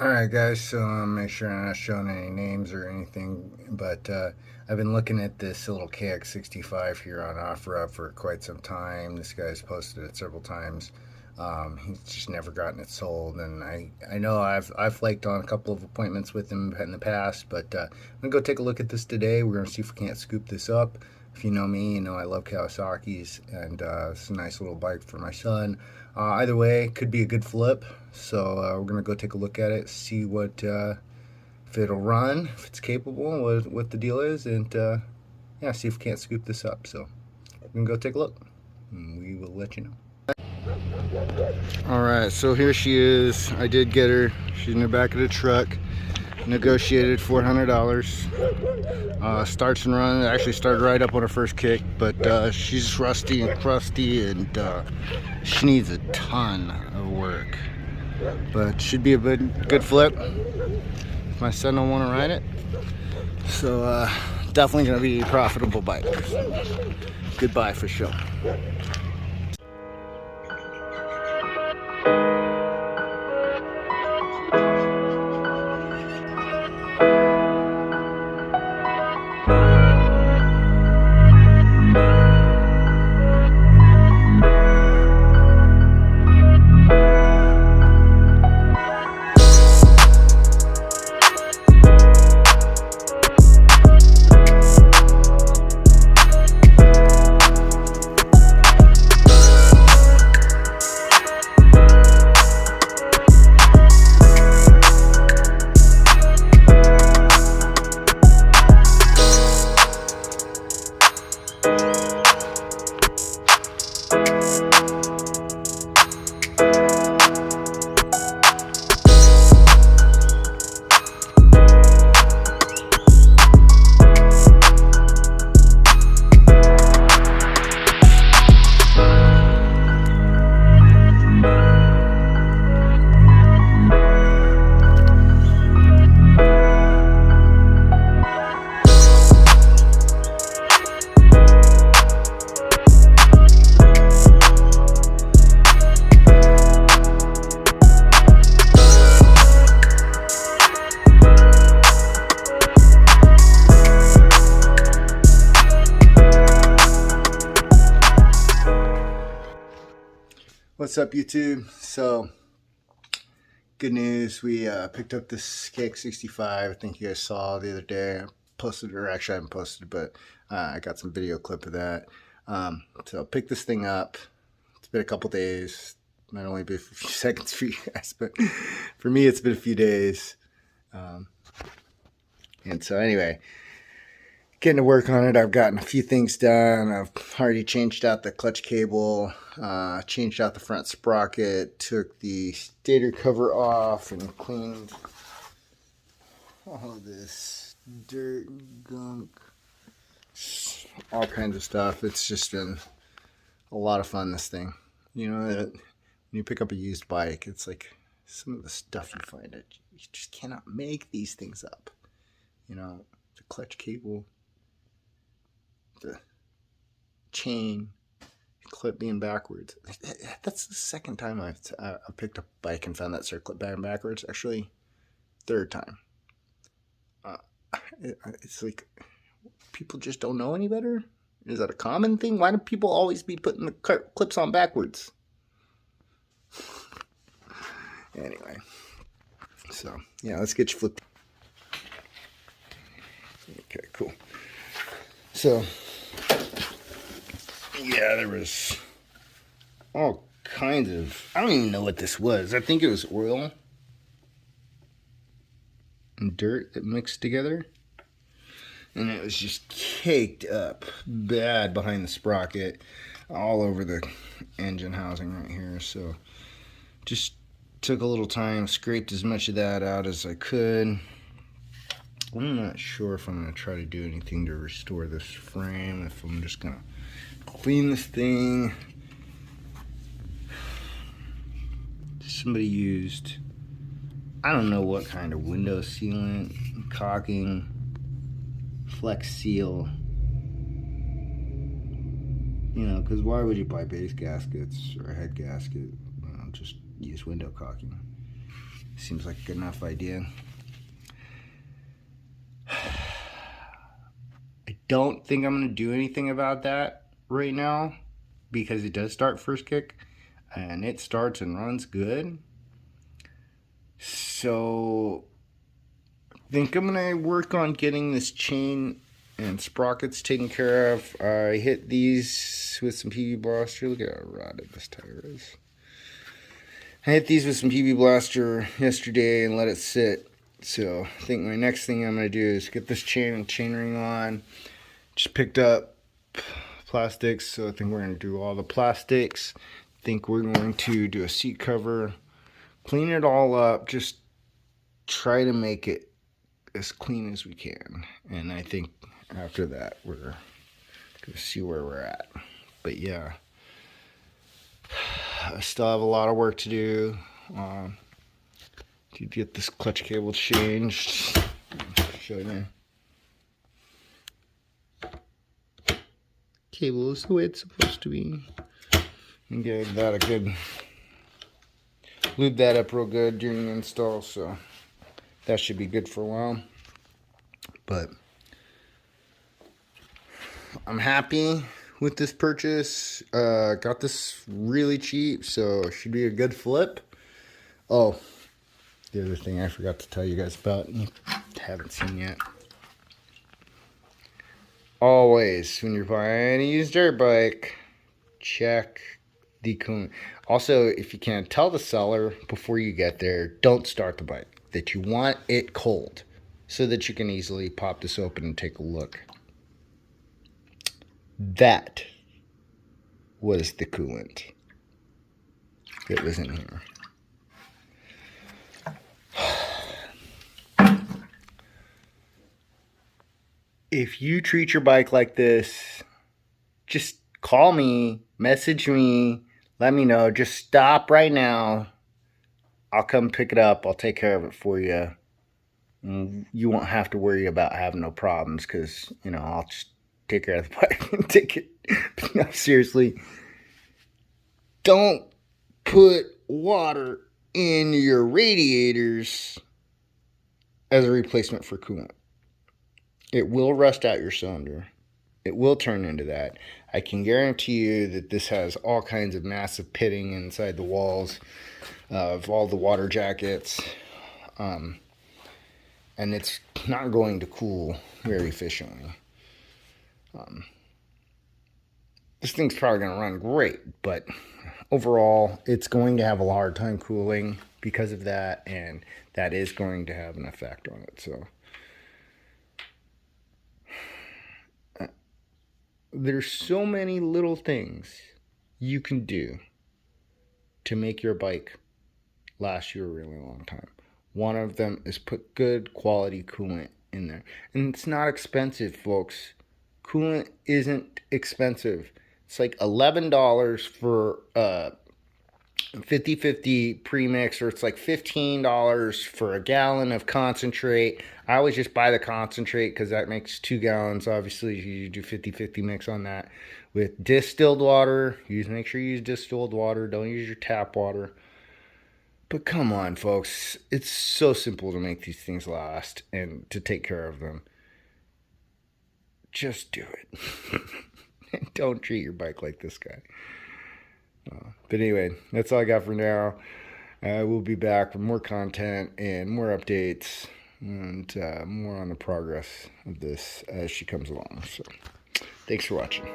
Alright guys, so make sure I'm not showing any names or anything, but I've been looking at this little KX65 here on OfferUp for quite some time. This guy's posted it several times. He's just never gotten it sold, and I know I've flaked on a couple of appointments with him in the past, but I'm gonna go take a look at this today. We're gonna see if we can't scoop this up. If you know me, you know I love Kawasaki's, and it's a nice little bike for my son. Either way, could be a good flip, so we're gonna go take a look at it, see what if it'll run, if it's capable, what the deal is, and yeah, see if we can't scoop this up. So we're gonna go take a look, and we will let you know. All right, so here she is. I did get her. She's in the back of the truck. Negotiated $400. Starts and runs. Actually started right up on her first kick, but she's rusty and crusty, and she needs a ton of work. But should be a good flip. My son don't want to ride it, so definitely gonna be a profitable bike. Goodbye for sure. What's up, YouTube? So, good news. We picked up this KX65. I think you guys saw the other day. I posted, or actually I haven't posted, but I got some video clip of that. So, pick this thing up. It's been a couple days. Might only be a few seconds for you guys, but for me, it's been a few days. And so, anyway, getting to work on it. I've gotten a few things done. I've already changed out the clutch cable, changed out the front sprocket, took the stator cover off, and cleaned all of this dirt, gunk, all kinds of stuff. It's just been a lot of fun, this thing. You know, when you pick up a used bike, it's like some of the stuff you find, you just cannot make these things up. You know, the clutch cable, the chain, clip being backwards. That's the second time I picked up a bike and found that circlip being backwards. Actually, third time. It's like people just don't know any better. Is that a common thing? Why do people always be putting the clips on backwards? Anyway, so yeah, let's get you flipped. Okay, cool. So, yeah, there was all kinds of, I don't even know what this was. I think it was oil and dirt that mixed together. And it was just caked up bad behind the sprocket, all over the engine housing right here. So, just took a little time, scraped as much of that out as I could. I'm not sure if I'm going to try to do anything to restore this frame, if I'm just going to clean this thing. Somebody used, I don't know what kind of window sealant, caulking, Flex Seal. You know, because why would you buy base gaskets or a head gasket? Just use window caulking. Seems like a good enough idea. I don't think I'm going to do anything about that right now because it does start first kick and it starts and runs good. So I think I'm going to work on getting this chain and sprockets taken care of. I hit these with some PB Blaster. Look at how rotted this tire is. I hit these with some PB Blaster yesterday and let it sit. So I think my next thing I'm going to do is get this chain and chainring on. Just picked up plastics, so I think we're going to do all the plastics. I think we're going to do a seat cover, clean it all up, just try to make it as clean as we can. And I think after that, we're going to see where we're at. But yeah, I still have a lot of work to do. To get this clutch cable changed. I'll show you. Cable is the way it's supposed to be. And get that a good, lube that up real good during the install, so that should be good for a while. But I'm happy with this purchase. Got this really cheap, so it should be a good flip. Oh, the other thing I forgot to tell you guys about, and you haven't seen yet. Always, when you're buying a used dirt bike, check the coolant. Also, if you can't tell the seller before you get there, don't start the bike. That you want it cold so that you can easily pop this open and take a look. That was the coolant that was in here. If you treat your bike like this, just call me, message me, let me know. Just stop right now. I'll come pick it up. I'll take care of it for you. You won't have to worry about having no problems because, you know, I'll just take care of the bike and take it. No, seriously. Don't put water in your radiators as a replacement for coolant. It will rust out your cylinder. It will turn into that. I can guarantee you that this has all kinds of massive pitting inside the walls of all the water jackets. And it's not going to cool very efficiently. This thing's probably going to run great, but overall, it's going to have a hard time cooling because of that, and that is going to have an effect on it. So there's so many little things you can do to make your bike last you a really long time. One of them is put good quality coolant in there. And it's not expensive, folks. Coolant isn't expensive. It's like $11 for 50-50 premix, or it's like $15 for a gallon of concentrate. I always just buy the concentrate because that makes 2 gallons. Obviously, you do 50-50 mix on that. With distilled water, make sure you use distilled water. Don't use your tap water. But come on, folks. It's so simple to make these things last and to take care of them. Just do it. And don't treat your bike like this guy. But anyway, that's all I got for now. We'll be back with more content and more updates and more on the progress of this as she comes along. So, thanks for watching.